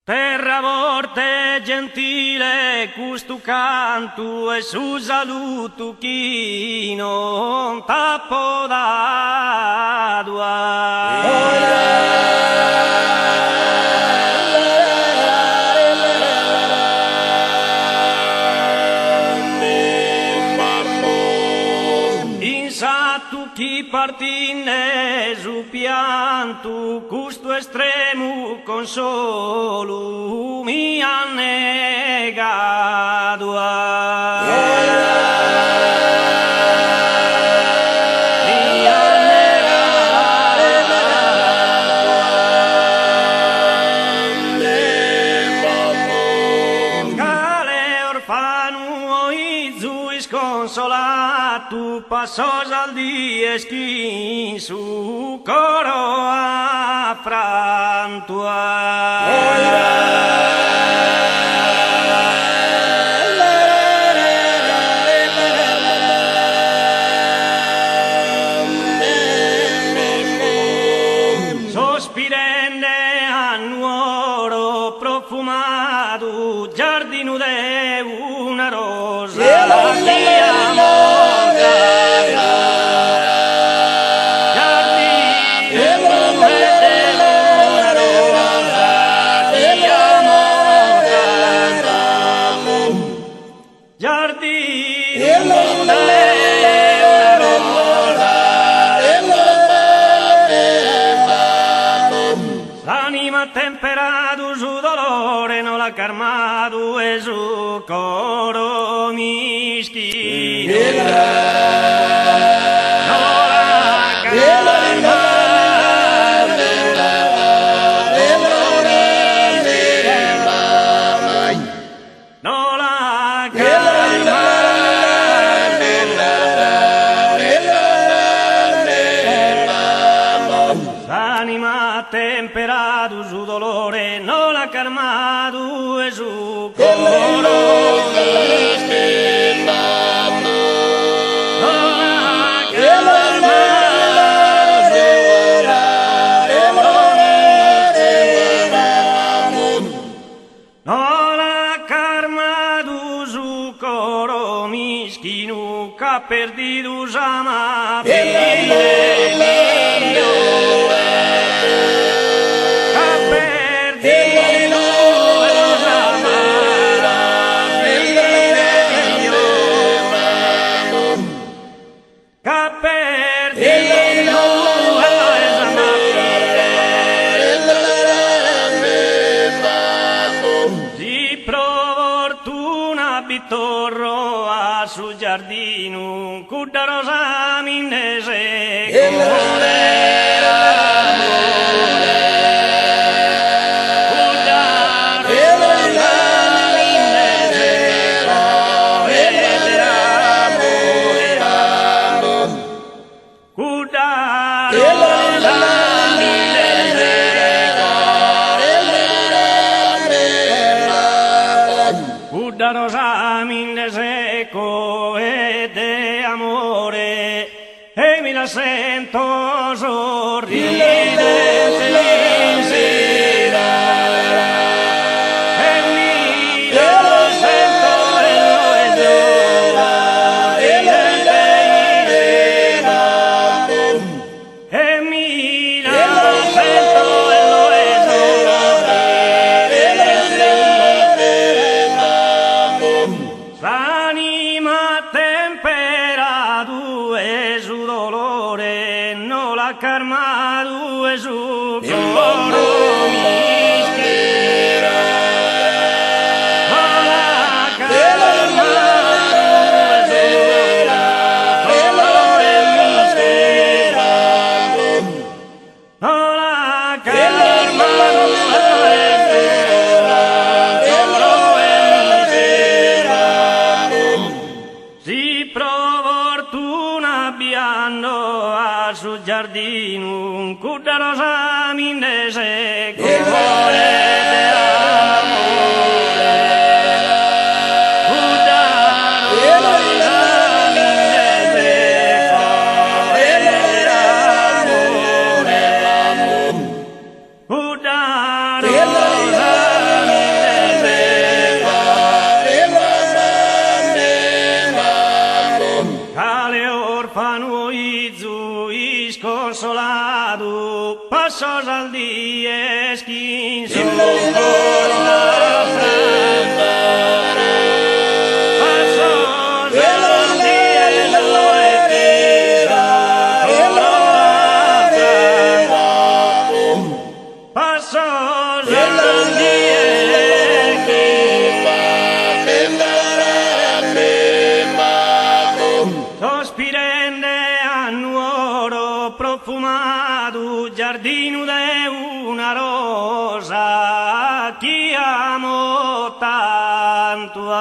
Terra morte gentile, questo canto e su saluto chi non t'appo Insato chi partine su pianto, questo estremo consolo mi ha negato Sconsolato passò al die schi su coro affranto sospirende a nuoro profumato giardino de una rosa la mia l'anima temperato su dolore non l'ha calmato e su coro mischino non l'ha calmato non l'ha calmato l'anima temperato su dolore non l'ha calmato e su coro non l'ha calmato su coro mischino che ha perduto sama torro a su giardino cudda rosa minese da rosa mille seco e de amore e mi la sento sorridente in sera e mi la sento e lo è sorridente in sera e mi la sento e lo è l'anima temperato e su dolore non l'ha calmato e su coro mischera non l'ha calmato e su dolore mischera non l'ha calmato si provortuna abbiano a su giardino un cudda rosa minese passos al dia quin socor la franda. Passos al dia no è passos al dia sospirende a nuoro profumato giardino de una rosa che amo tanto